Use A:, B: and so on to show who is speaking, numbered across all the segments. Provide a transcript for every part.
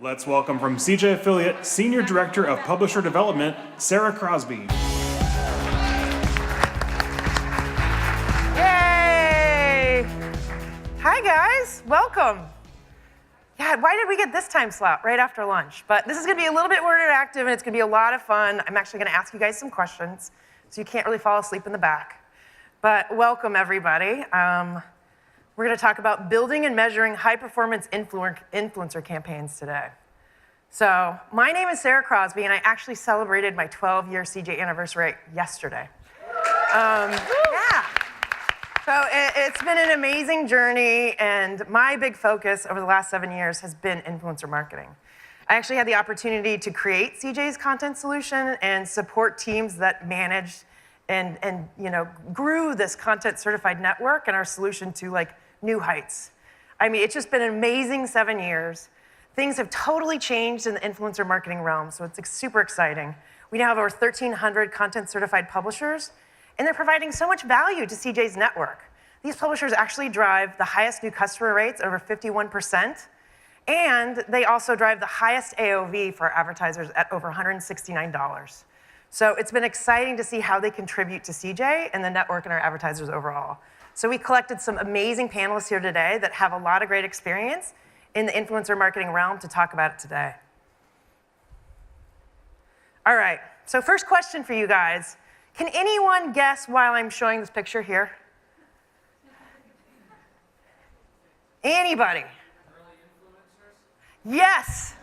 A: Let's welcome from CJ Affiliate, Senior Director of Publisher Development, Sarah Crosby.
B: Yay! Hi guys, welcome. Yeah, why did we get this time slot right after lunch? But this is gonna be a little bit more interactive and it's gonna be a lot of fun. I'm actually gonna ask you guys some questions, so you can't really fall asleep in the back. But welcome everybody. We're going to talk about building and measuring high-performance influencer campaigns today. So my name is Sarah Crosby, and I actually celebrated my 12-year CJ anniversary yesterday. Yeah. So it's been an amazing journey, and my big focus over the last 7 years has been influencer marketing. I actually had the opportunity to create CJ's content solution and support teams that managed and grew this content certified network and our solution to like new heights. I mean, it's just been an amazing 7 years. Things have totally changed in the influencer marketing realm, so it's super exciting. We now have over 1,300 content certified publishers, and they're providing so much value to CJ's network. These publishers actually drive the highest new customer rates, over 51%, and they also drive the highest AOV for advertisers at over $169. So it's been exciting to see how they contribute to CJ and the network and our advertisers overall. So we collected some amazing panelists here today that have a lot of great experience in the influencer marketing realm to talk about it today. All right, so first question for you guys. Can anyone guess while I'm showing this picture here? Anybody?
C: Early influencers?
B: Yes.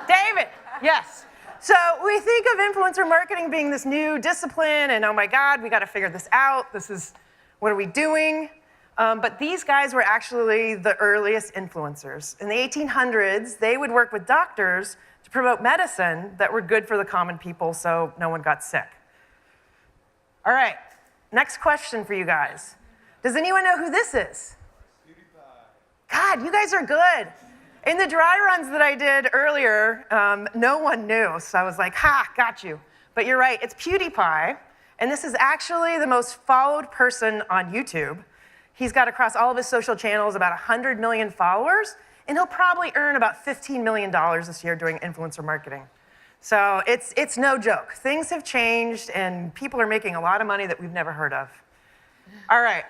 B: David, yes. So we think of influencer marketing being this new discipline, and oh my God, we got to figure this out. What are we doing? But these guys were actually the earliest influencers. In the 1800s, they would work with doctors to promote medicine that were good for the common people so no one got sick. All right, next question for you guys. Does anyone know who this is? PewDiePie. God, you guys are good. In the dry runs that I did earlier, no one knew, so I was like, ha, got you. But you're right, it's PewDiePie, and this is actually the most followed person on YouTube. He's got across all of his social channels about 100 million followers, and he'll probably earn about $15 million this year doing influencer marketing. So it's no joke. Things have changed, and people are making a lot of money that we've never heard of. All right,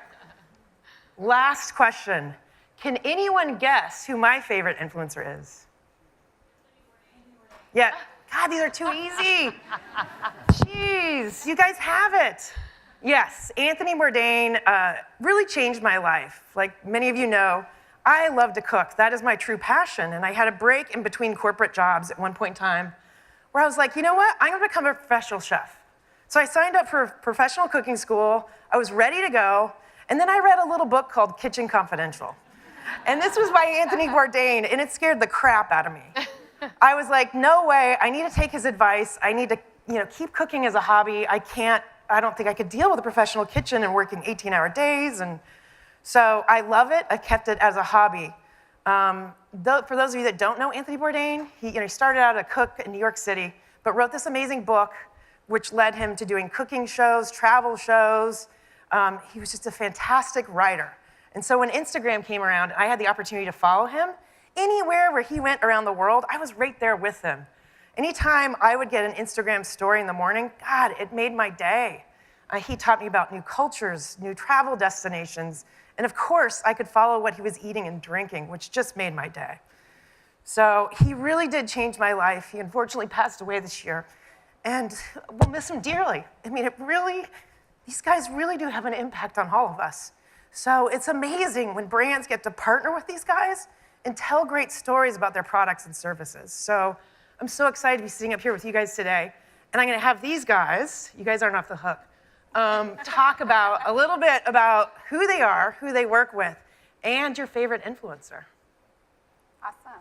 B: last question. Can anyone guess who my favorite influencer is? Yeah, God, these are too easy. Jeez, you guys have it. Yes, Anthony Bourdain really changed my life. Like many of you know, I love to cook. That is my true passion. And I had a break in between corporate jobs at one point in time where I was like, you know what? I'm gonna become a professional chef. So I signed up for professional cooking school. I was ready to go. And then I read a little book called Kitchen Confidential. And this was by Anthony Bourdain, and it scared the crap out of me. I was like, no way, I need to take his advice. I need to keep cooking as a hobby. I don't think I could deal with a professional kitchen and working 18-hour days. And so I love it. I kept it as a hobby. For those of you that don't know Anthony Bourdain, he started out a cook in New York City, but wrote this amazing book, which led him to doing cooking shows, travel shows. He was just a fantastic writer. And so when Instagram came around, I had the opportunity to follow him. Anywhere where he went around the world, I was right there with him. Anytime I would get an Instagram story in the morning, God, it made my day. He taught me about new cultures, new travel destinations, and of course, I could follow what he was eating and drinking, which just made my day. So he really did change my life. He unfortunately passed away this year, and we'll miss him dearly. I mean, these guys really do have an impact on all of us. So it's amazing when brands get to partner with these guys and tell great stories about their products and services. So I'm so excited to be sitting up here with you guys today. And I'm going to have these guys, you guys aren't off the hook, talk about a little bit about who they are, who they work with, and your favorite influencer.
D: Awesome.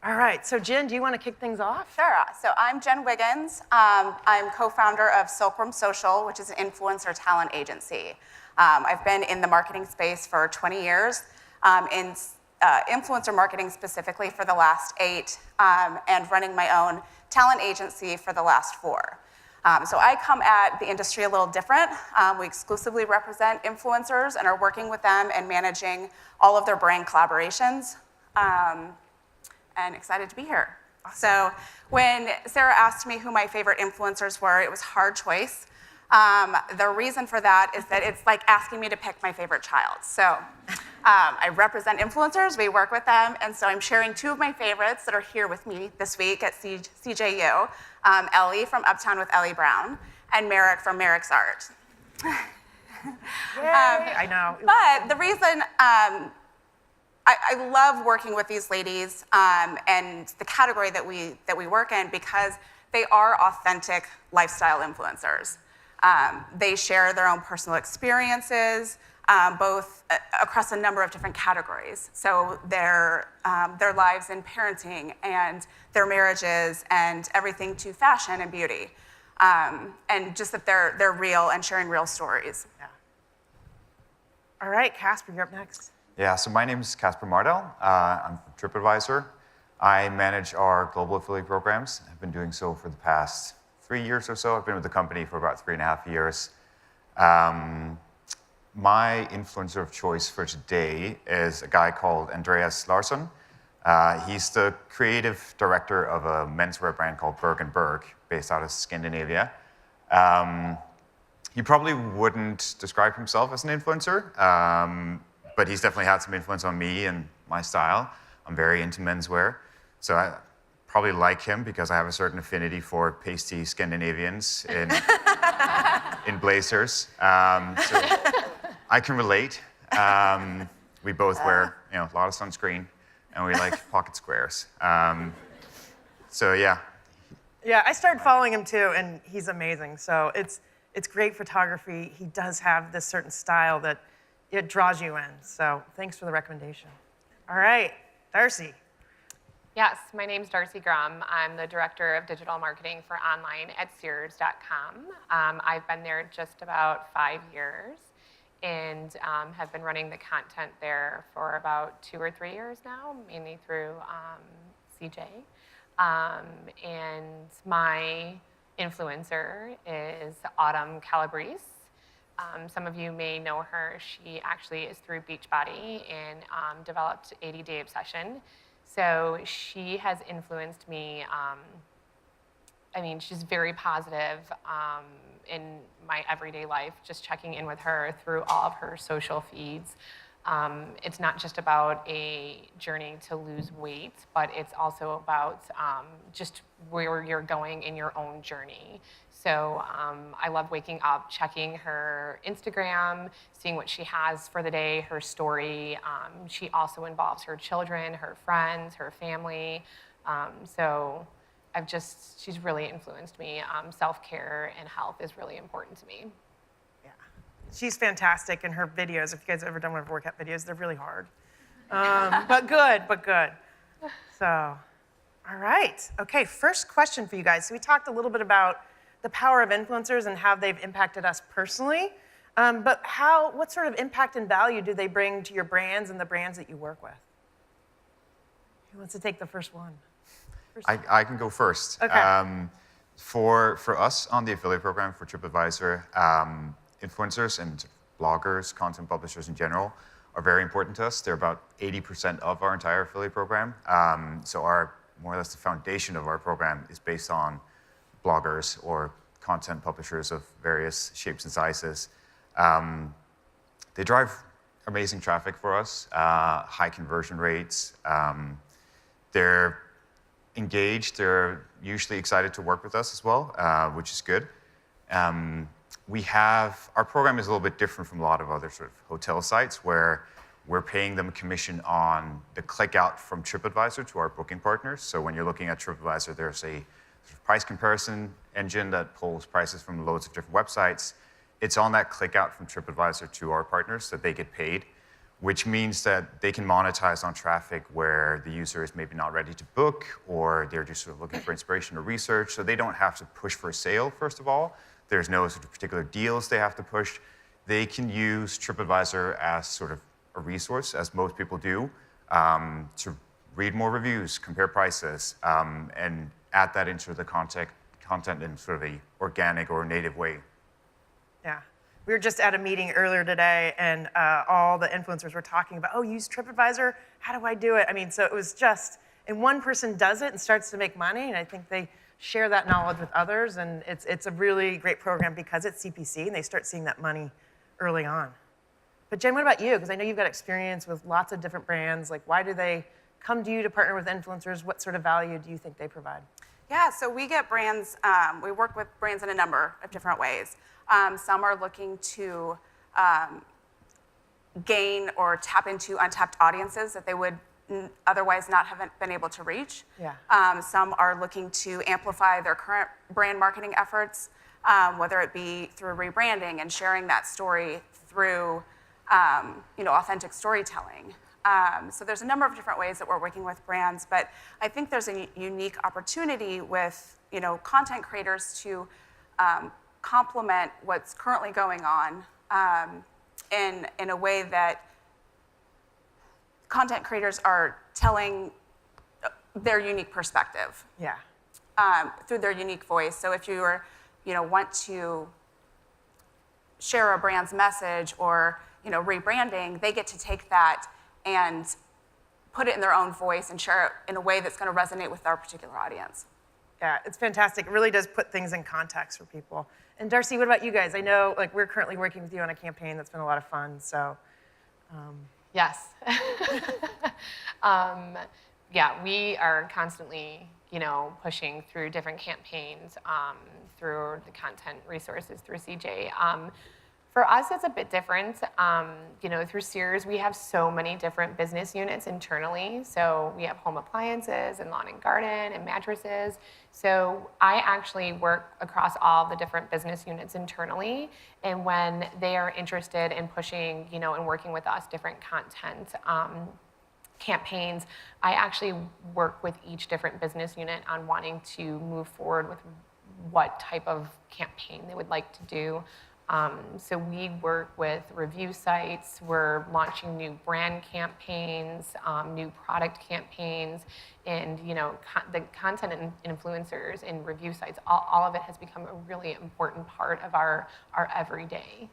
B: All right, so Jen, do you want to kick things off?
D: Sure. So I'm Jen Wiggins. I'm co-founder of Silkworm Social, which is an influencer talent agency. I've been in the marketing space for 20 years, in influencer marketing specifically for the last 8, and running my own talent agency for the last 4. So I come at the industry a little different. We exclusively represent influencers and are working with them and managing all of their brand collaborations. and excited to be here. So when Sarah asked me who my favorite influencers were, it was a hard choice. The reason for that is that it's like asking me to pick my favorite child. So I represent influencers, we work with them, and so I'm sharing two of my favorites that are here with me this week at CJU, Ellie from Uptown with Ellie Brown, and Merrick from Merrick's Art.
B: I know.
D: But the reason I love working with these ladies and the category that we work in because they are authentic lifestyle influencers. They share their own personal experiences, both across a number of different categories. So their lives in parenting and their marriages and everything to fashion and beauty. And just that they're real and sharing real stories.
B: Yeah. All right, Casper, you're up next.
E: Yeah, so my name is Casper Martel. I'm from TripAdvisor. I manage our global affiliate programs. I've been doing so for the past 3 years or so. I've been with the company for about 3.5 years. My influencer of choice for today is a guy called Andreas Larsen. He's the creative director of a menswear brand called Bourdain, based out of Scandinavia. He probably wouldn't describe himself as an influencer, but he's definitely had some influence on me and my style. I'm very into menswear, so I probably like him because I have a certain affinity for pasty Scandinavians in blazers. So I can relate. We both wear, a lot of sunscreen, and we like pocket squares. So yeah.
B: Yeah, I started following him too, and he's amazing. So it's great photography. He does have this certain style that it draws you in. So thanks for the recommendation. All right, Darcy.
F: Yes, my name's Darcy Crum. I'm the Director of Digital Marketing for online at Sears.com. I've been there just about 5 years and have been running the content there for about 2 or 3 years now, mainly through CJ. And my influencer is Autumn Calabrese. Some of you may know her. She actually is through Beachbody and developed 80-Day Obsession. So she has influenced me. She's very positive in my everyday life, just checking in with her through all of her social feeds. It's not just about a journey to lose weight, but it's also about just where you're going in your own journey. So I love waking up, checking her Instagram, seeing what she has for the day, her story. She also involves her children, her friends, her family. So she's really influenced me. Self-care and health is really important to me.
B: Yeah, she's fantastic in her videos. If you guys have ever done one of her workout videos, they're really hard. But good. So, all right. Okay, first question for you guys. So we talked a little bit about the power of influencers and how they've impacted us personally. But what sort of impact and value do they bring to your brands and the brands that you work with? Who wants to take the first one?
E: I can go first.
B: Okay.
E: For us on the affiliate program for TripAdvisor, influencers and bloggers, content publishers in general, are very important to us. They're about 80% of our entire affiliate program. So more or less the foundation of our program is based on bloggers or content publishers of various shapes and sizes. They drive amazing traffic for us, high conversion rates. They're engaged. They're usually excited to work with us as well, which is good. Our program is a little bit different from a lot of other sort of hotel sites where we're paying them a commission on the click out from TripAdvisor to our booking partners. So when you're looking at TripAdvisor, there's a sort of price comparison engine that pulls prices from loads of different websites. It's on that click out from TripAdvisor to our partners that they get paid, which means that they can monetize on traffic where the user is maybe not ready to book or they're just sort of looking for inspiration or research. So they don't have to push for a sale, first of all. There's no sort of particular deals they have to push. They can use TripAdvisor as sort of a resource, as most people do, to read more reviews, compare prices, and add that into the content in sort of a organic or native way.
B: Yeah. We were just at a meeting earlier today, and all the influencers were talking about, oh, use TripAdvisor? How do I do it? I mean, so it was just, and one person does it and starts to make money, and I think they share that knowledge with others, and it's a really great program because it's CPC, and they start seeing that money early on. But Jen, what about you? Because I know you've got experience with lots of different brands. Like, why do they come to you to partner with influencers? What sort of value do you think they provide?
D: Yeah, so we get brands, we work with brands in a number of different ways. Some are looking to gain or tap into untapped audiences that they would otherwise not have been able to reach.
B: Yeah.
D: Some are looking to amplify their current brand marketing efforts, whether it be through rebranding and sharing that story through authentic storytelling. So there's a number of different ways that we're working with brands, but I think there's a unique opportunity with content creators to complement what's currently going on in a way that content creators are telling their unique perspective.
B: Yeah.
D: Through their unique voice. So if you want to share a brand's message or rebranding, they get to take that and put it in their own voice and share it in a way that's going to resonate with our particular audience.
B: Yeah, it's fantastic. It really does put things in context for people. And Darcy, what about you guys? I know, like, we're currently working with you on a campaign that's been a lot of fun, so.
F: Yes. Yeah, we are constantly, pushing through different campaigns through the content resources through CJ. For us, it's a bit different. Through Sears, we have so many different business units internally. So we have home appliances and lawn and garden and mattresses. So I actually work across all the different business units internally. And when they are interested in pushing, and working with us different content campaigns, I actually work with each different business unit on wanting to move forward with what type of campaign they would like to do. So we work with review sites, we're launching new brand campaigns, new product campaigns, and the content and influencers and review sites, all of it has become a really important part of our everyday.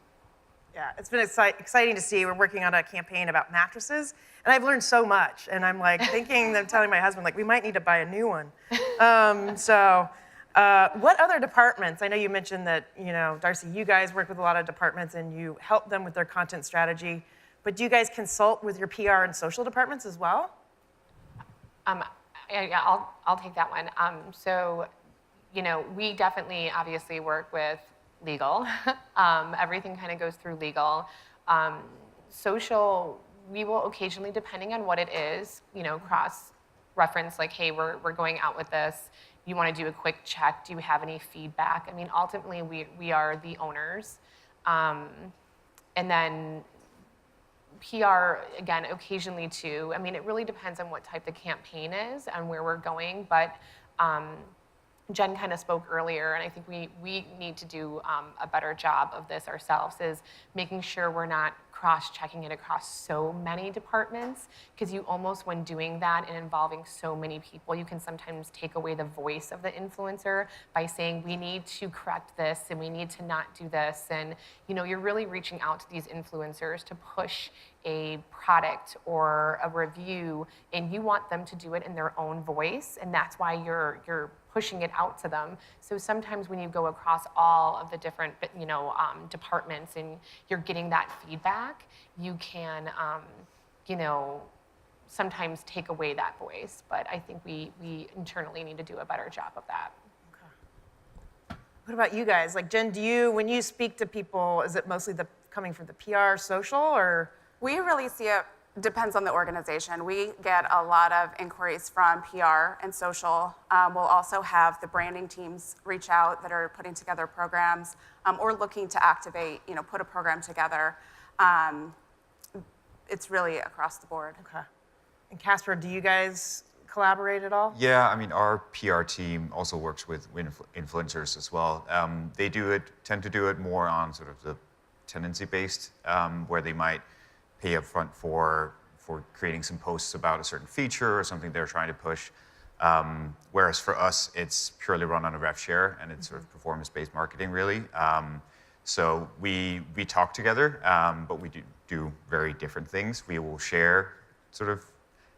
B: Yeah, it's been exciting to see. We're working on a campaign about mattresses, and I've learned so much, and I'm like telling my husband, like, we might need to buy a new one. What other departments? I know you mentioned that, Darcy, you guys work with a lot of departments and you help them with their content strategy, but do you guys consult with your PR and social departments as well?
F: Yeah, I'll take that one. We definitely obviously work with legal. Everything kind of goes through legal. Social, we will occasionally, depending on what it is, cross-reference, like, hey, we're going out with this. You want to do a quick check? Do you have any feedback? I mean, ultimately, we are the owners. And then PR, again, occasionally too. I mean, it really depends on what type the campaign is and where we're going. But Jen kind of spoke earlier, and I think we need to do a better job of this ourselves, is making sure we're not cross-checking it across so many departments, because you almost, when doing that and involving so many people, you can sometimes take away the voice of the influencer by saying, we need to correct this and we need to not do this. And you're really reaching out to these influencers to push a product or a review, and you want them to do it in their own voice, and that's why you're pushing it out to them. So sometimes when you go across all of the different departments and you're getting that feedback, you can sometimes take away that voice. But I think we internally need to do a better job of that.
B: Okay. What about you guys? Like, Jen, when you speak to people, is it mostly coming from the PR, social, or?
D: We really see it depends on the organization. We get a lot of inquiries from PR and social. We'll also have the branding teams reach out that are putting together programs or looking to activate, put a program together. It's really across the board.
B: Okay. And Casper, do you guys collaborate at all?
E: Yeah, I mean, our PR team also works with influencers as well. They tend to do it more on sort of the tendency-based, where they might pay up front for creating some posts about a certain feature or something they're trying to push. Whereas for us, it's purely run on a rev share, and it's sort of performance-based marketing, really. So we talk together, but we do very different things. We will share sort of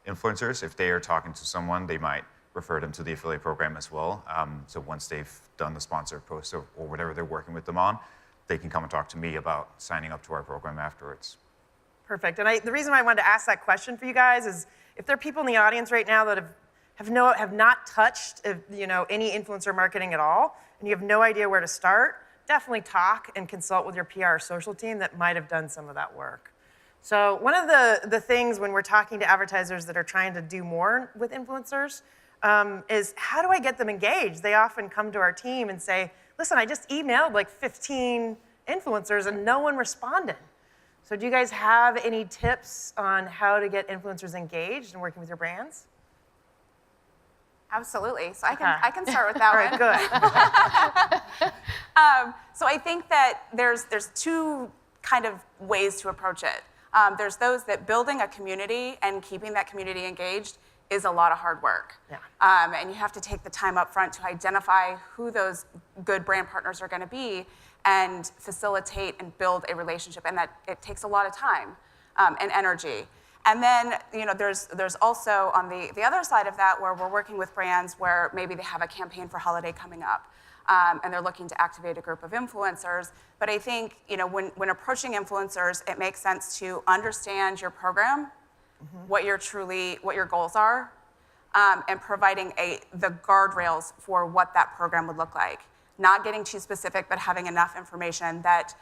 E: influencers. If they are talking to someone, they might refer them to the affiliate program as well. So once they've done the sponsored post or whatever they're working with them on, they can come and talk to me about signing up to our program afterwards.
B: Perfect. And the reason why I wanted to ask that question for you guys is if there are people in the audience right now that have not touched any influencer marketing at all, and you have no idea where to start, definitely talk and consult with your PR or social team that might have done some of that work. So one of the things when we're talking to advertisers that are trying to do more with influencers is how do I get them engaged? They often come to our team and say, listen, I just emailed like 15 influencers and no one responded. So do you guys have any tips on how to get influencers engaged and working with your brands?
D: Absolutely. So I can start with that one.
B: Good.
D: So I think that there's two kind of ways to approach it. There's those that building a community and keeping that community engaged is a lot of hard work.
B: Yeah.
D: And you have to take the time up front to identify who those good brand partners are going to be and facilitate and build a relationship. And that it takes a lot of time and energy. And then, there's also on the other side of that where we're working with brands where maybe they have a campaign for holiday coming up and they're looking to activate a group of influencers. But I think, when approaching influencers, it makes sense to understand your program, what your goals are, and providing the guardrails for what that program would look like. Not getting too specific, but having enough information that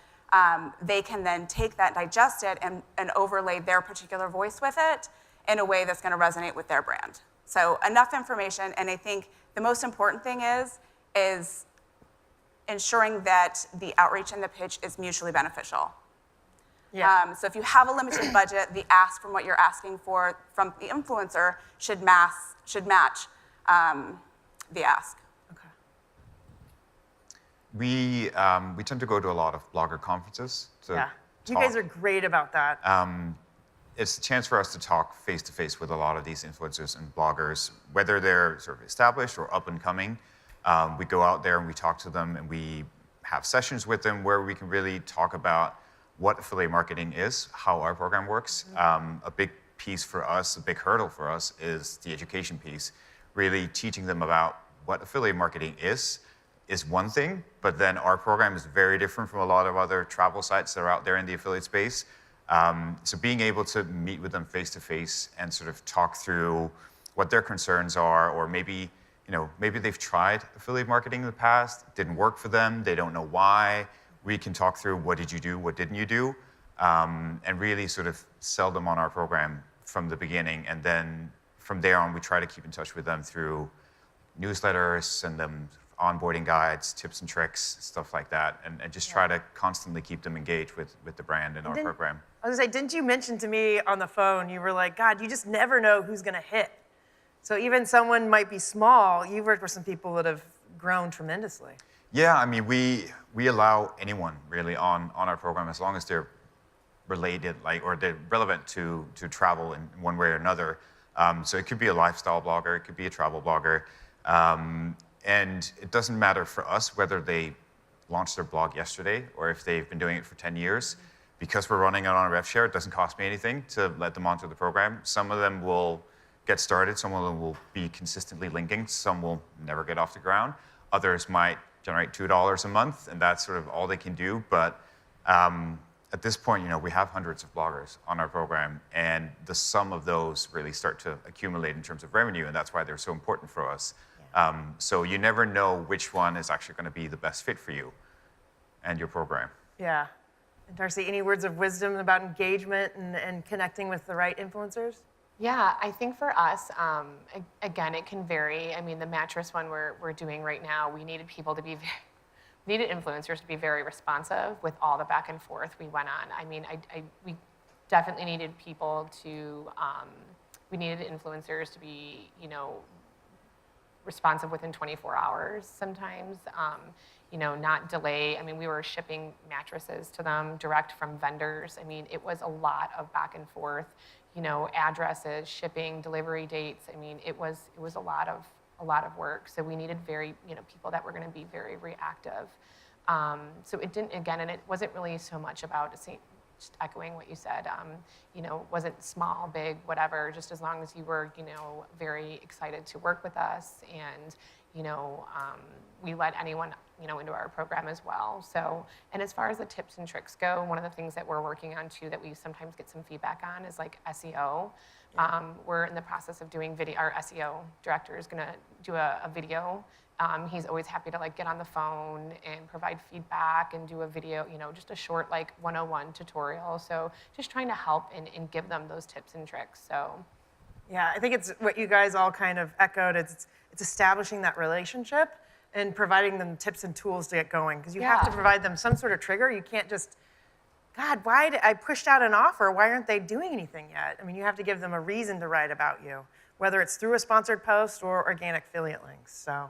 D: they can then take that, digest it, and overlay their particular voice with it in a way that's going to resonate with their brand. So enough information, and I think the most important thing is ensuring that the outreach and the pitch is mutually beneficial.
B: Yeah.
D: So if you have a limited budget, the ask from what you're asking for from the influencer should match the ask.
B: Okay.
E: We tend to go to a lot of blogger conferences.
B: Yeah. You guys are great about that.
E: It's a chance for us to talk face-to-face with a lot of these influencers and bloggers, whether they're sort of established or up and coming. We go out there and we talk to them and we have sessions with them where we can really talk about what affiliate marketing is, how our program works. A big piece for us, a big hurdle for us is the education piece, really teaching them about what affiliate marketing is one thing, but then our program is very different from a lot of other travel sites that are out there in the affiliate space. So being able to meet with them face-to-face and sort of talk through what their concerns are, or maybe they've tried affiliate marketing in the past, it didn't work for them, they don't know why. We can talk through what did you do, what didn't you do, and really sort of sell them on our program from the beginning. And then from there on, we try to keep in touch with them through newsletters, send them onboarding guides, tips and tricks, stuff like that, and just try to constantly keep them engaged with the brand and our program.
B: I was gonna say, didn't you mention to me on the phone, you were like, God, you just never know who's gonna hit. So even someone might be small, you've worked with some people that have grown tremendously.
E: Yeah, I mean, we allow anyone really on our program as long as they're related, or they're relevant to travel in one way or another. So it could be a lifestyle blogger, it could be a travel blogger, and it doesn't matter for us whether they launched their blog yesterday or if they've been doing it for 10 years. Because we're running it on a rev share, it doesn't cost me anything to let them onto the program. Some of them will get started, some of them will be consistently linking, some will never get off the ground. Others might generate $2 a month, and that's sort of all they can do. But at this point, we have hundreds of bloggers on our program, and the sum of those really start to accumulate in terms of revenue, and that's why they're so important for us. Yeah. So you never know which one is actually going to be the best fit for you and your program.
B: Yeah. And Darcy, any words of wisdom about engagement and connecting with the right influencers?
F: Yeah, I think for us, again, it can vary. I mean, the mattress one we're doing right now, we needed influencers to be very responsive with all the back and forth we went on. I mean, we definitely needed people to, we needed influencers to be, responsive within 24 hours sometimes, not delay. I mean, we were shipping mattresses to them direct from vendors. I mean, it was a lot of back and forth. Addresses, shipping, delivery dates. I mean, it was a lot of work. So we needed people that were going to be very reactive. So it didn't, again, and it wasn't really so much about, just echoing what you said, wasn't small, big, whatever, just as long as you were, very excited to work with us, and, we let anyone, into our program as well. So, and as far as the tips and tricks go, one of the things that we're working on too that we sometimes get some feedback on is like SEO. We're in the process of doing video. Our SEO director is gonna do a video. He's always happy to get on the phone and provide feedback and do a video, just a short 101 tutorial. So just trying to help and give them those tips and tricks. So.
B: Yeah, I think it's what you guys all kind of echoed. It's establishing that relationship and providing them tips and tools to get going. Because you have to provide them some sort of trigger. You can't just, God, why did I pushed out an offer? Why aren't they doing anything yet? I mean, you have to give them a reason to write about you, whether it's through a sponsored post or organic affiliate links. So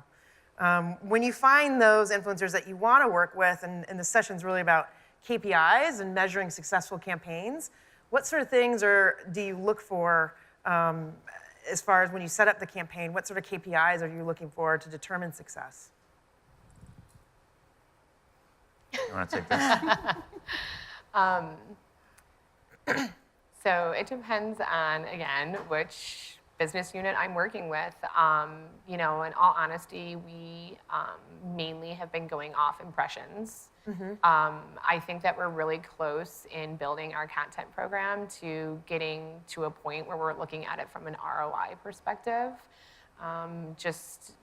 B: when you find those influencers that you want to work with, and the session's really about KPIs and measuring successful campaigns, what sort of things do you look for as far as when you set up the campaign? What sort of KPIs are you looking for to determine success?
E: You want to take this?
F: So it depends on, again, which business unit I'm working with. In all honesty, we mainly have been going off impressions. I think that we're really close in building our content program to getting to a point where we're looking at it from an ROI perspective. Just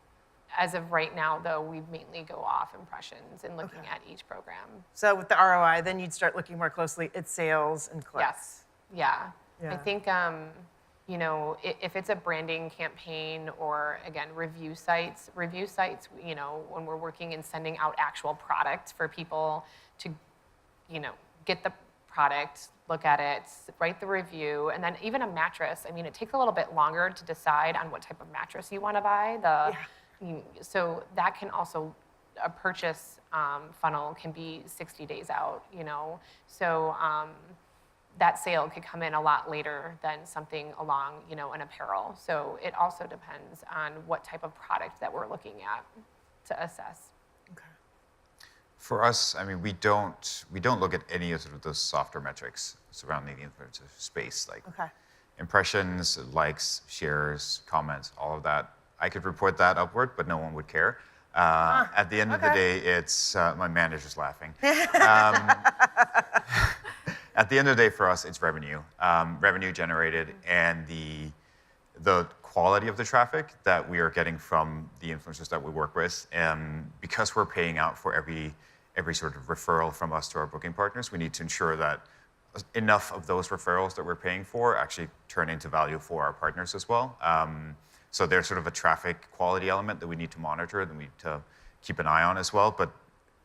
F: as of right now, though, we mainly go off impressions and looking at each program.
B: So with the ROI, then you'd start looking more closely at sales and clicks.
F: Yes. Yeah.
B: Yeah.
F: I think, if it's a branding campaign or, again, review sites, when we're working and sending out actual product for people to, get the product, look at it, write the review, and then even a mattress. I mean, it takes a little bit longer to decide on what type of mattress you want to buy. So that can also, a purchase funnel can be 60 days out, So that sale could come in a lot later than something along, an apparel. So it also depends on what type of product that we're looking at to assess.
B: Okay.
E: For us, I mean, we don't look at any of sort of those softer metrics surrounding the influencer space, like impressions, likes, shares, comments, all of that. I could report that upward, but no one would care. At the end of the day, it's my manager's laughing. At the end of the day, for us, it's revenue, revenue generated, and the quality of the traffic that we are getting from the influencers that we work with. Because we're paying out for every sort of referral from us to our booking partners, we need to ensure that enough of those referrals that we're paying for actually turn into value for our partners as well. So there's sort of a traffic quality element that we need to monitor, that we need to keep an eye on as well. But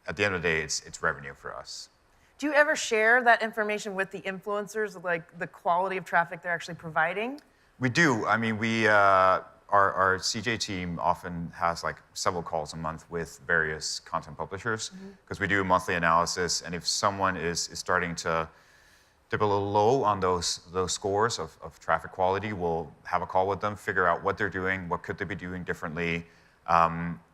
E: at the end of the day, it's revenue for us.
B: Do you ever share that information with the influencers, like the quality of traffic they're actually providing?
E: We do. I mean, our CJ team often has several calls a month with various content publishers, because we do a monthly analysis, and if someone is starting to dip a little low on those scores of traffic quality, we'll have a call with them, figure out what they're doing, what could they be doing differently.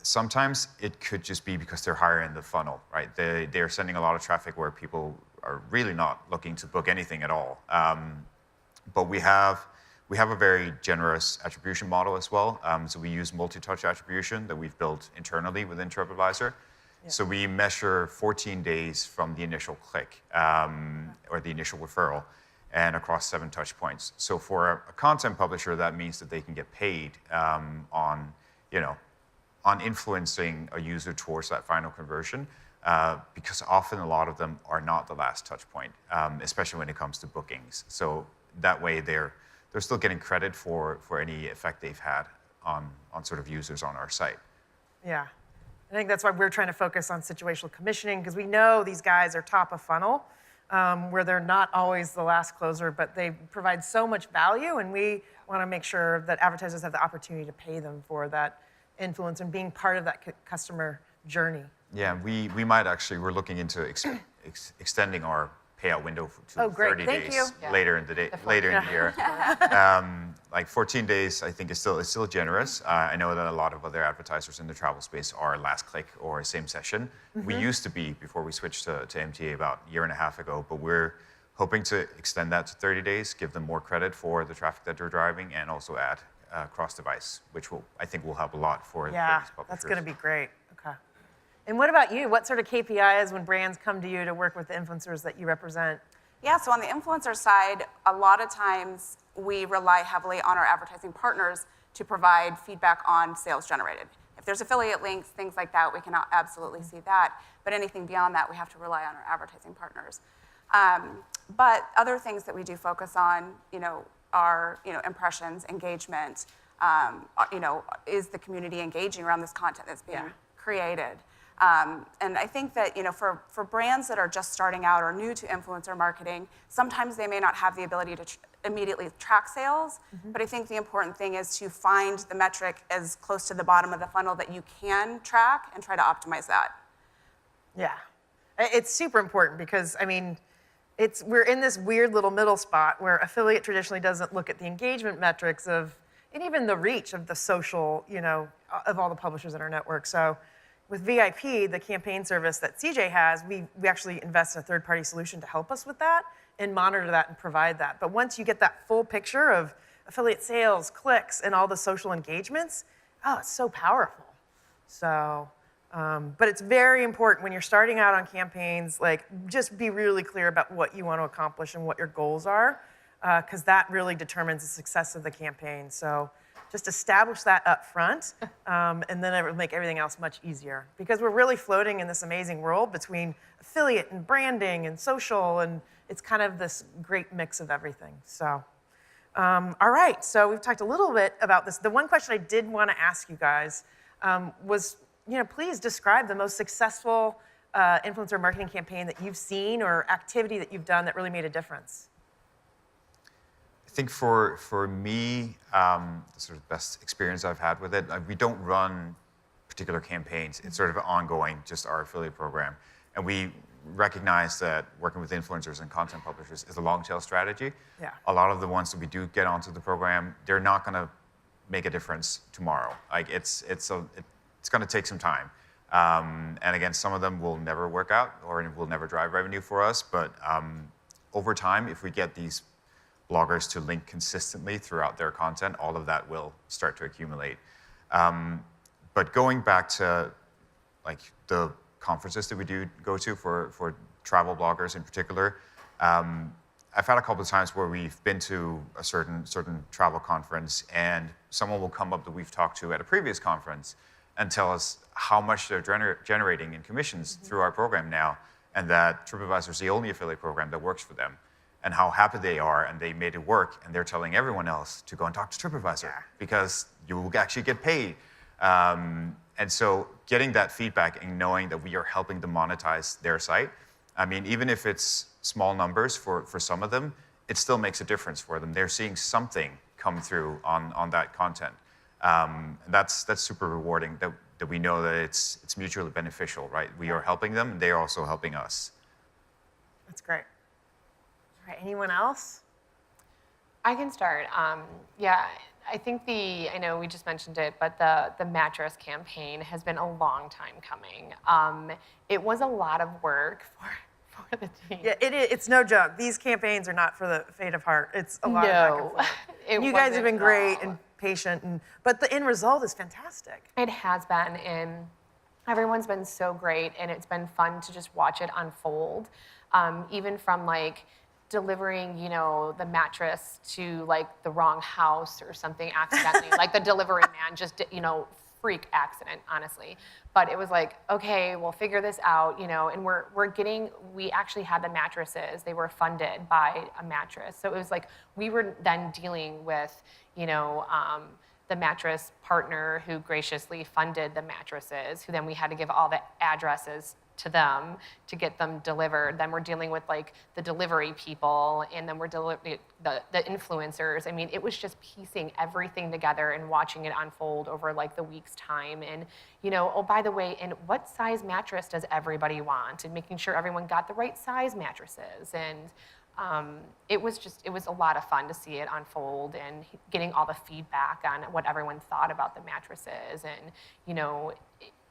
E: Sometimes it could just be because they're higher in the funnel, right? They're sending a lot of traffic where people are really not looking to book anything at all. But we have a very generous attribution model as well. So we use multi-touch attribution that we've built internally within TripAdvisor. Yeah. So we measure 14 days from the initial click or the initial referral, and across 7 touch points. So for a content publisher, that means that they can get paid on influencing a user towards that final conversion, because often a lot of them are not the last touch point, especially when it comes to bookings. So that way they're still getting credit for any effect they've had on sort of users on our site.
B: Yeah. I think that's why we're trying to focus on situational commissioning, because we know these guys are top of funnel, where they're not always the last closer, but they provide so much value, and we want to make sure that advertisers have the opportunity to pay them for that influence and being part of that customer journey.
E: Yeah, we might actually, we're looking into extending our payout window to
B: Oh, great.
E: 30
B: Thank
E: days
B: you.
F: Yeah.
E: later in the day, later in the year. Like 14 days, I think is still generous. I know that a lot of other advertisers in the travel space are last click or same session. We used to be before we switched to MTA about a year and a half ago, but we're hoping to extend that to 30 days, give them more credit for the traffic that they're driving, and also add cross-device, which I think will help a lot for
B: Yeah,
E: these publishers.
B: that's going to be great. Okay. And what about you? What sort of KPIs when brands come to you to work with the influencers that you represent?
D: Yeah, so on the influencer side, a lot of times we rely heavily on our advertising partners to provide feedback on sales generated. If there's affiliate links, things like that, we can absolutely see that. But anything beyond that, we have to rely on our advertising partners. But other things that we do focus on, are, impressions, engagement, is the community engaging around this content that's being created? And I think that, for brands that are just starting out or new to influencer marketing, sometimes they may not have the ability to immediately track sales, but I think the important thing is to find the metric as close to the bottom of the funnel that you can track and try to optimize that.
B: Yeah. It's super important because, we're in this weird little middle spot where affiliate traditionally doesn't look at the engagement metrics and even the reach of the social, of all the publishers in our network. So with VIP, the campaign service that CJ has, we actually invest in a third-party solution to help us with that and monitor that and provide that. But once you get that full picture of affiliate sales, clicks, and all the social engagements, it's so powerful. So, but it's very important when you're starting out on campaigns, just be really clear about what you want to accomplish and what your goals are, because that really determines the success of the campaign. So just establish that up front, and then it will make everything else much easier. Because we're really floating in this amazing world between affiliate and branding and social, and it's kind of this great mix of everything. So, all right, so we've talked a little bit about this. The one question I did want to ask you guys was, please describe the most successful influencer marketing campaign that you've seen or activity that you've done that really made a difference.
E: I think for me, the sort of best experience I've had with it, we don't run particular campaigns. It's sort of ongoing, just our affiliate program. And we recognize that working with influencers and content publishers is a long tail strategy.
B: Yeah.
E: A lot of the ones that we do get onto the program, they're not going to make a difference tomorrow. It's going to take some time. And again, some of them will never work out or will never drive revenue for us. But over time, if we get these bloggers to link consistently throughout their content, all of that will start to accumulate. But going back to the conferences that we do go to for travel bloggers in particular, I've had a couple of times where we've been to a certain travel conference and someone will come up that we've talked to at a previous conference and tell us how much they're generating in commissions through our program now, and that TripAdvisor is the only affiliate program that works for them, and how happy they are, and they made it work, and they're telling everyone else to go and talk to TripAdvisor because you will actually get paid. And so getting that feedback and knowing that we are helping them monetize their site, even if it's small numbers for some of them, it still makes a difference for them. They're seeing something come through on that content. That's super rewarding that we know that it's mutually beneficial, right? We are helping them, and they are also helping us.
B: That's great. All right, anyone else?
F: I can start. I think I know we just mentioned it, but the mattress campaign has been a long time coming. It was a lot of work for the team.
B: Yeah, it's no joke. These campaigns are not for the faint of heart. It's a lot of back and forth. You guys have been great and patient, but the end result is fantastic.
F: It has been, and everyone's been so great, and it's been fun to just watch it unfold. Even from delivering, the mattress to the wrong house or something accidentally, the delivery man just, freak accident, honestly. But it was okay, we'll figure this out, and we actually had the mattresses. They were funded by a mattress. So it was we were then dealing with, the mattress partner who graciously funded the mattresses, who then we had to give all the addresses to them to get them delivered. Then we're dealing with like the delivery people, and then we're the influencers. I mean, it was just piecing everything together and watching it unfold over like the week's time. And, you know, oh, by the way, and what size mattress does everybody want? And making sure everyone got the right size mattresses. And it was a lot of fun to see it unfold and getting all the feedback on what everyone thought about the mattresses and, you know,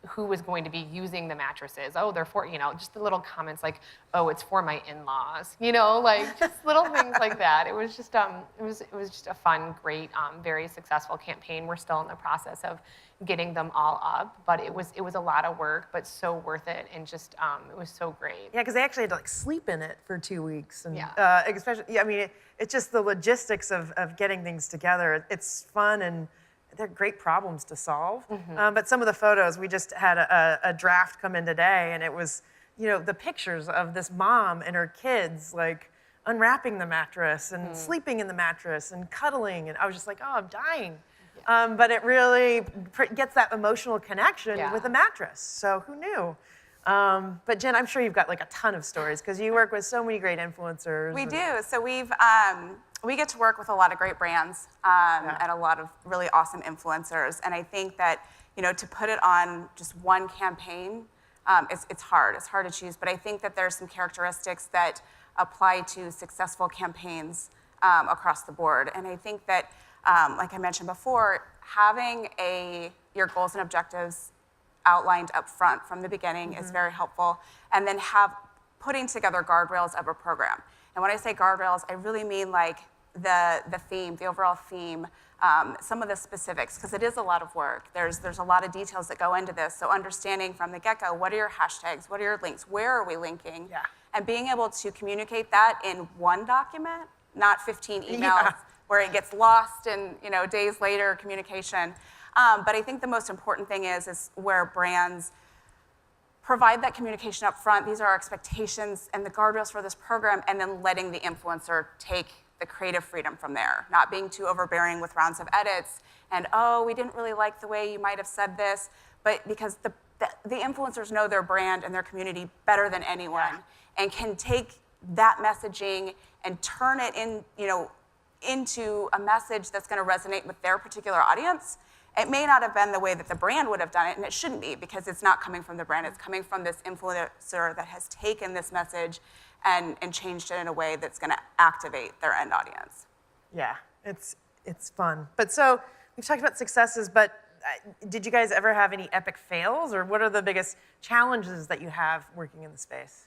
F: who was going to be using the mattresses. Oh, they're for, you know, just the little comments like, oh, it's for my in-laws, you know, like just little things like that. It was just, it was just a fun, great, very successful campaign. We're still in the process of getting them all up, but it was a lot of work, but so worth it, and just, it was so great.
B: Yeah, because they actually had to like sleep in it for 2 weeks. And,
F: Yeah.
B: especially, yeah, I mean, it's just the logistics of getting things together. It's fun, and they're great problems to solve. But some of the photos, we just had a draft come in today, and it was, you know, the pictures of this mom and her kids, like unwrapping the mattress and sleeping in the mattress and cuddling. And I was just like, oh, I'm dying. But it really gets that emotional connection with the mattress. So who knew? But Jen, I'm sure you've got like a ton of stories because you work with so many great influencers.
D: We do. So we get to work with a lot of great brands and a lot of really awesome influencers. And I think that, you know, to put it on just one campaign, it's hard. It's hard to choose. But I think that there's some characteristics that apply to successful campaigns across the board. And I think that, like I mentioned before, having your goals and objectives outlined up front from the beginning is very helpful. And then putting together guardrails of a program. And when I say guardrails, I really mean like the theme, the overall theme, some of the specifics, because it is a lot of work. There's a lot of details that go into this. So understanding from the get-go, what are your hashtags? What are your links? Where are we linking? Yeah. And being able to communicate that in one document, not 15 emails where it gets lost in, you know, days later communication. But I think the most important thing is where brands provide that communication up front. These are our expectations and the guardrails for this program, and then letting the influencer take the creative freedom from there, not being too overbearing with rounds of edits and, oh, we didn't really like the way you might have said this, but because the influencers know their brand and their community better than anyone and can take that messaging and turn it into a message that's going to resonate with their particular audience. It may not have been the way that the brand would have done it, and it shouldn't be, because it's not coming from the brand. It's coming from this influencer that has taken this message and changed it in a way that's going to activate their end audience.
B: Yeah, it's fun. But so we've talked about successes, but did you guys ever have any epic fails, or what are the biggest challenges that you have working in the space?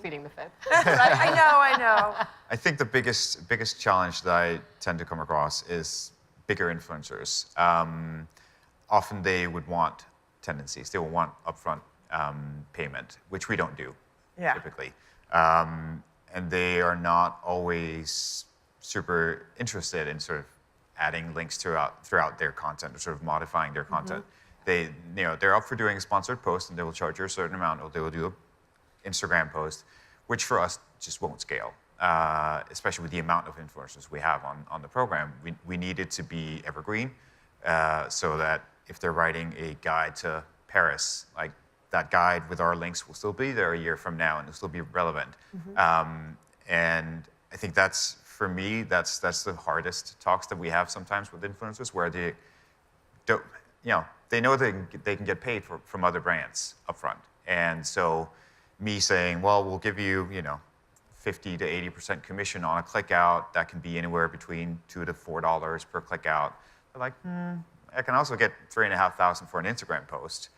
F: Pleading the fifth.
B: I know.
E: I think the biggest challenge that I tend to come across is bigger influencers. Often they would want tendencies. They will want upfront payment, which we don't do typically. And they are not always super interested in sort of adding links throughout their content or sort of modifying their content. They're up for doing a sponsored post, and they will charge you a certain amount, or they will do an Instagram post, which for us just won't scale, especially with the amount of influencers we have on the program. We need it to be evergreen, so that if they're writing a guide to Paris, like that guide with our links will still be there a year from now and it'll still be relevant. And I think that's, for me, that's the hardest talks that we have sometimes with influencers, where they don't, they know they can get paid from other brands upfront. And so me saying, well, we'll give you, 50 to 80% commission on a click out, that can be anywhere between $2 to $4 per click out. They're like, I can also get $3,500 for an Instagram post.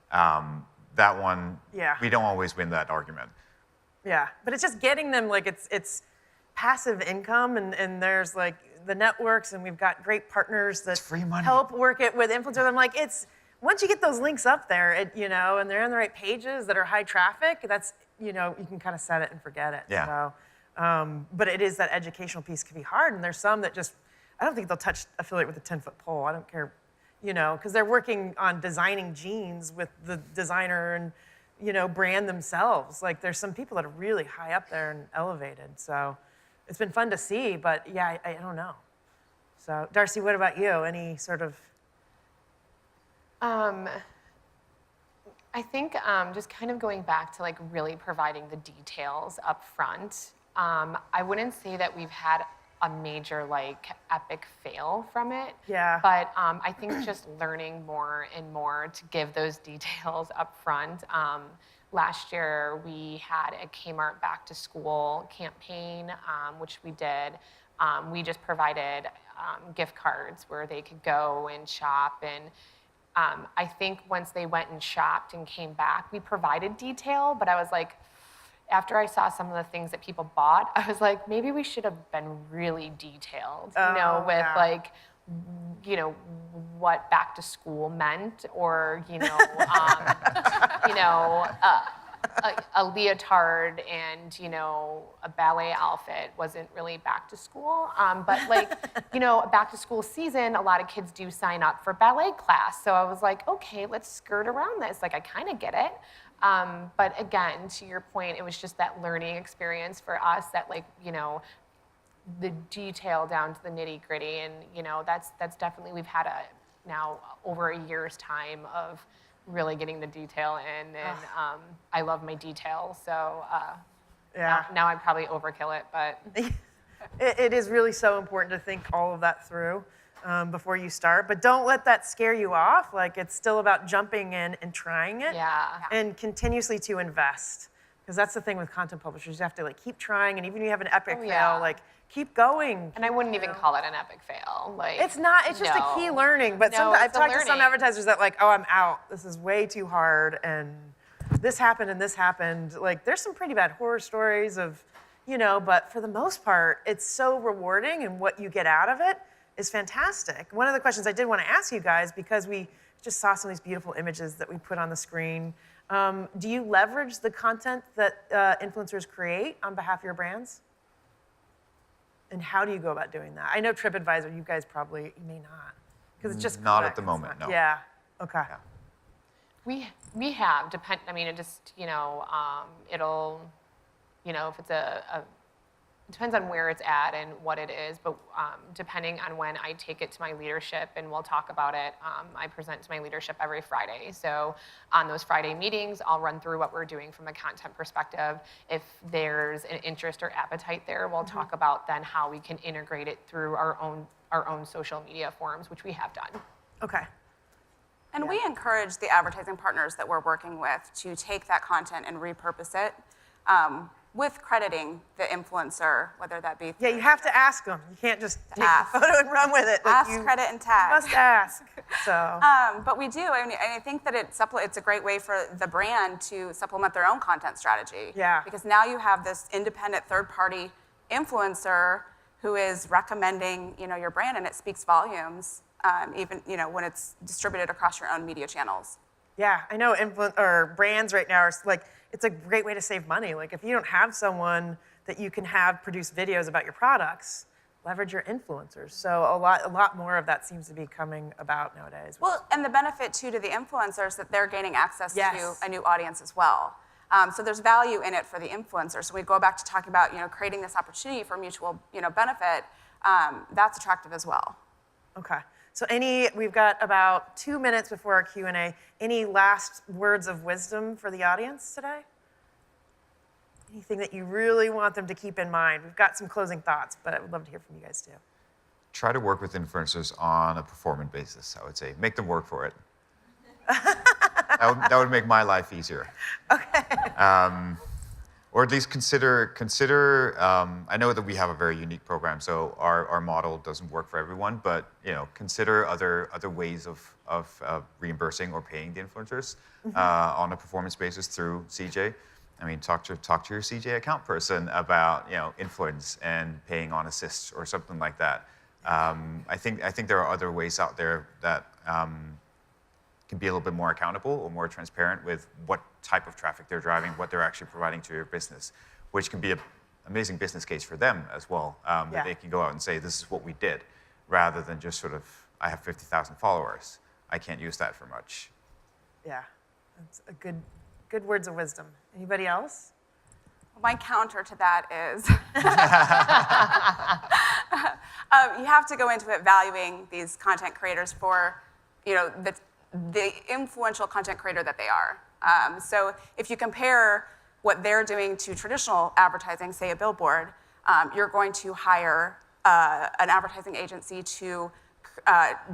E: That one, we don't always win that argument.
B: Yeah, but it's just getting them, like, it's passive income, and there's like the networks, and we've got great partners that
E: free money.
B: Help work it with influencers. I'm like, once you get those links up there, and they're on the right pages that are high traffic, that's, you can kind of set it and forget it.
E: Yeah.
B: So, but it is that educational piece can be hard, and there's some that just, I don't think they'll touch affiliate with a 10-foot pole. I don't care, because they're working on designing jeans with the designer and, brand themselves. Like, there's some people that are really high up there and elevated. So it's been fun to see, but yeah, I don't know. So Darcy, what about you? Any sort of
F: I think just kind of going back to like really providing the details up front. I wouldn't say that we've had a major like epic fail from it.
B: Yeah.
F: But I think just learning more and more to give those details up front. Last year we had a Kmart back to school campaign, which we did. We just provided gift cards where they could go and shop, and I think once they went and shopped and came back, we provided detail, but I was like, after I saw some of the things that people bought, I was like, maybe we should have been really detailed, with
B: yeah.
F: like, what back to school meant, or, a leotard and, a ballet outfit wasn't really back to school. But like, back to school season, a lot of kids do sign up for ballet class. So I was like, okay, let's skirt around this. Like, I kind of get it. But again, to your point, it was just that learning experience for us that like, the detail down to the nitty gritty. And, that's definitely, we've had now over a year's time of really getting the detail in, and I love my detail, so
B: Yeah.
F: now I probably overkill it, but
B: It is really so important to think all of that through before you start, but don't let that scare you off. Like, it's still about jumping in and trying it,
F: yeah.
B: and continuously to invest, because that's the thing with content publishers. You have to like keep trying, and even if you have an epic
F: Oh, yeah.
B: fail, like keep going.
F: And I wouldn't even call it an epic fail. Like,
B: It's not. It's just a key learning. But
F: No,
B: I've
F: it's a
B: talked to some
F: learning.
B: advertisers that like, oh, I'm out. This is way too hard, and this happened and this happened. Like, there's some pretty bad horror stories of, But for the most part, it's so rewarding, and what you get out of it is fantastic. One of the questions I did want to ask you guys, because we just saw some of these beautiful images that we put on the screen. Do you leverage the content that influencers create on behalf of your brands? And how do you go about doing that? I know TripAdvisor, you guys you may not, because it's just
E: Not
B: quick.
E: at the
B: It's
E: moment,
B: not-
E: no.
B: Yeah. Okay.
E: Yeah.
F: we have I mean, it just it'll if it's it depends on where it's at and what it is, but depending on when I take it to my leadership, and we'll talk about it, I present to my leadership every Friday. So on those Friday meetings, I'll run through what we're doing from a content perspective. If there's an interest or appetite there, we'll talk about then how we can integrate it through our own social media forums, which we have done.
B: Okay.
D: And we encourage the advertising partners that we're working with to take that content and repurpose it with crediting the influencer, whether that be
B: Yeah, you have to ask them. You can't just take
D: Ask.
B: a photo and run with it. Like,
D: ask,
B: you
D: credit, and tag.
B: must ask. So.
D: But we do. I think that it's a great way for the brand to supplement their own content strategy.
B: Yeah.
D: Because now you have this independent third-party influencer who is recommending, your brand, and it speaks volumes, even, when it's distributed across your own media channels.
B: Yeah, I know brands right now are like, it's a great way to save money. Like, if you don't have someone that you can have produce videos about your products, leverage your influencers. So a lot more of that seems to be coming about nowadays.
D: Well, and the benefit too to the influencers that they're gaining access
B: Yes.
D: to a new audience as well. So there's value in it for the influencers. So we go back to talking about, creating this opportunity for mutual, benefit. That's attractive as well.
B: Okay. So we've got about 2 minutes before our Q&A. Any last words of wisdom for the audience today? Anything that you really want them to keep in mind? We've got some closing thoughts, but I would love to hear from you guys too.
E: Try to work with influencers on a performance basis, I would say. Make them work for it. that would make my life easier. Okay. Or at least consider. I know that we have a very unique program, so our model doesn't work for everyone. But consider other ways of reimbursing or paying the influencers on a performance basis through CJ. I mean, talk to your CJ account person about influence and paying on assists or something like that. I think there are other ways out there that can be a little bit more accountable or more transparent with what type of traffic they're driving, what they're actually providing to your business, which can be an amazing business case for them as well. That they can go out and say, this is what we did, rather than just sort of, I have 50,000 followers. I can't use that for much.
B: Yeah, that's a good words of wisdom. Anybody else?
D: My counter to that is you have to go into it valuing these content creators for, the influential content creator that they are. So if you compare what they're doing to traditional advertising, say a billboard, you're going to hire an advertising agency to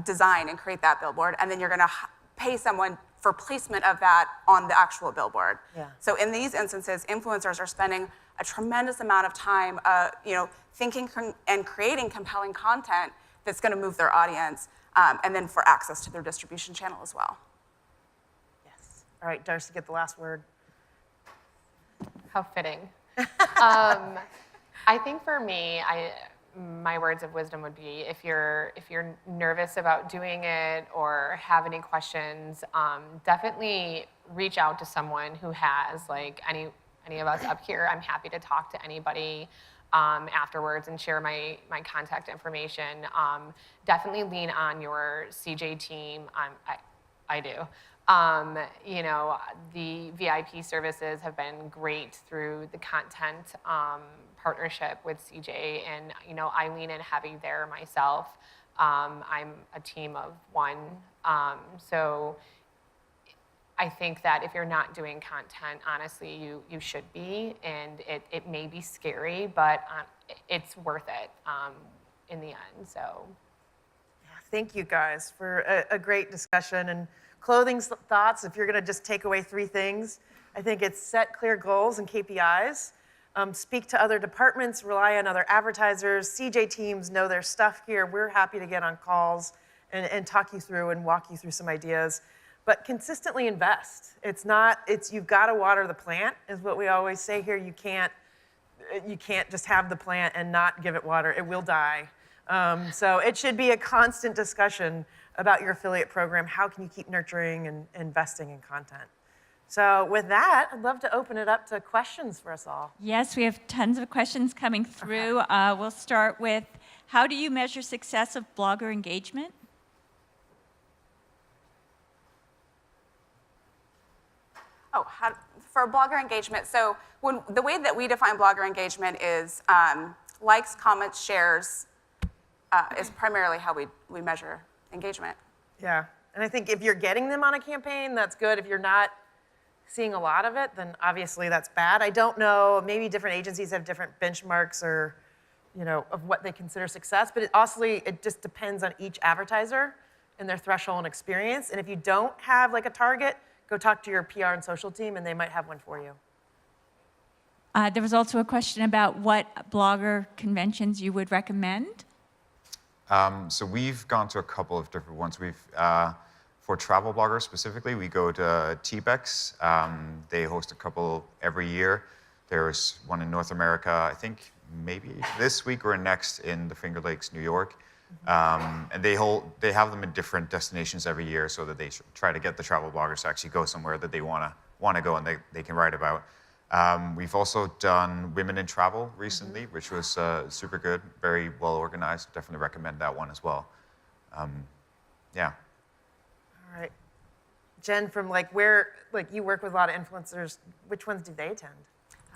D: design and create that billboard, and then you're going to pay someone for placement of that on the actual billboard.
B: Yeah.
D: So in these instances, influencers are spending a tremendous amount of time, thinking and creating compelling content that's going to move their audience, and then for access to their distribution channel as well.
B: Yes. All right, Darcy, get the last word.
F: How fitting. I think for me, my words of wisdom would be if you're nervous about doing it or have any questions, definitely reach out to someone who has, like any of us up here. I'm happy to talk to anybody afterwards and share my contact information. Definitely lean on your CJ team. I do. The VIP services have been great through the content partnership with CJ, and I lean in heavy there myself. I'm a team of one, so I think that if you're not doing content, honestly, you should be, and it may be scary, but it's worth it in the end. So,
B: Yeah, thank you guys for a great discussion. And clothing thoughts, if you're going to just take away 3 things, I think it's set clear goals and KPIs, speak to other departments, rely on other advertisers, CJ teams know their stuff here. We're happy to get on calls and talk you through and walk you through some ideas. But consistently invest. You've got to water the plant, is what we always say here. You can't just have the plant and not give it water. It will die. So it should be a constant discussion about your affiliate program. How can you keep nurturing and investing in content? So with that, I'd love to open it up to questions for us all.
G: Yes, we have tons of questions coming through. We'll start with, how do you measure success of blogger engagement?
D: For blogger engagement, so the way that we define blogger engagement is likes, comments, shares is primarily how we measure engagement.
B: Yeah, and I think if you're getting them on a campaign, that's good. If you're not seeing a lot of it, then obviously that's bad. I don't know, maybe different agencies have different benchmarks or, of what they consider success, but it just depends on each advertiser and their threshold and experience. And if you don't have like a target, go talk to your PR and social team, and they might have one for you.
G: There was also a question about what blogger conventions you would recommend.
E: So we've gone to a couple of different ones. For travel bloggers specifically, we go to Kpis. They host a couple every year. There's one in North America, I think maybe this week or next in the Finger Lakes, New York. And they have them in different destinations every year so that they try to get the travel bloggers to actually go somewhere that they want to go and they can write about. We've also done Women in Travel recently, which was super good, very well organized. Definitely recommend that one as well. Yeah.
B: All right. Jen, from where you work with a lot of influencers, which ones do they attend?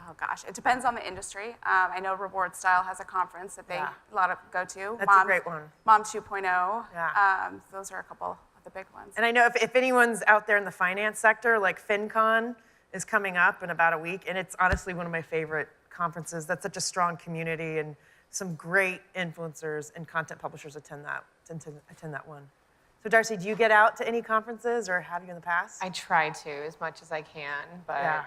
D: Oh gosh, it depends on the industry. I know Reward Style has a conference that
B: Yeah.
D: a lot of go to.
B: That's a great one.
D: Mom 2.0.
B: Yeah.
D: Those are a couple of the big ones.
B: And I know if anyone's out there in the finance sector, like FinCon is coming up in about a week, and it's honestly one of my favorite conferences. That's such a strong community, and some great influencers and content publishers attend that one. So Darcy, do you get out to any conferences, or have you in the past?
F: I try to as much as I can, but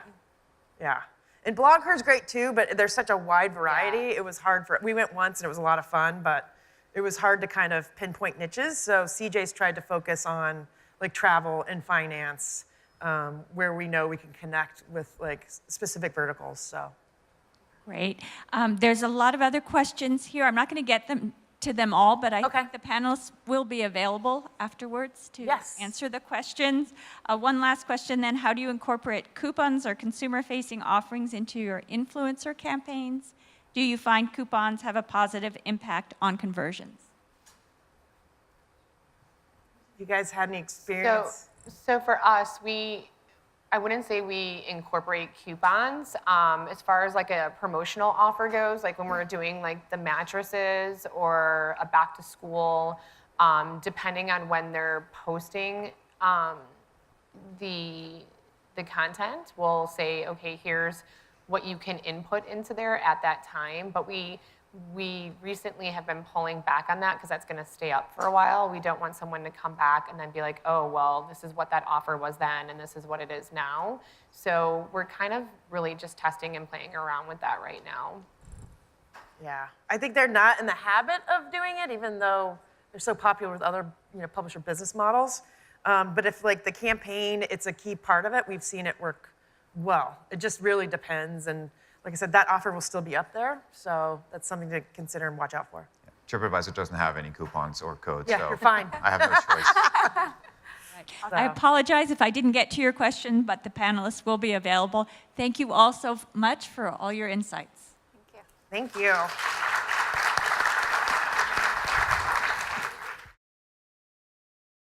B: Yeah. And BlogHer's great too, but there's such a wide variety.
F: Yeah.
B: It was hard we went once and it was a lot of fun, but it was hard to kind of pinpoint niches. So CJ's tried to focus on travel and finance, where we know we can connect with specific verticals, so.
G: Great. There's a lot of other questions here. I'm not going to get to them all, but I think the panelists will be available afterwards to answer the questions. One last question then, how do you incorporate coupons or consumer-facing offerings into your influencer campaigns? Do you find coupons have a positive impact on conversions?
B: You guys had any experience?
F: So for us, I wouldn't say we incorporate coupons. As far as a promotional offer goes, when we're doing the mattresses or a back to school, depending on when they're posting, the content. We'll say, okay, here's what you can input into there at that time, but we recently have been pulling back on that because that's going to stay up for a while. We don't want someone to come back and then be like, oh, well, this is what that offer was then and this is what it is now. So we're kind of really just testing and playing around with that right now.
B: Yeah, I think they're not in the habit of doing it, even though they're so popular with other, publisher business models. But if like the campaign, it's a key part of it, we've seen it work well. It just really depends. And like I said, that offer will still be up there. So that's something to consider and watch out for.
E: TripAdvisor doesn't have any coupons or codes,
B: Yeah,
E: so
B: you're fine.
E: I have no choice.
G: I apologize if I didn't get to your question, but the panelists will be available. Thank you all so much for all your insights.
D: Thank you.
B: Thank you.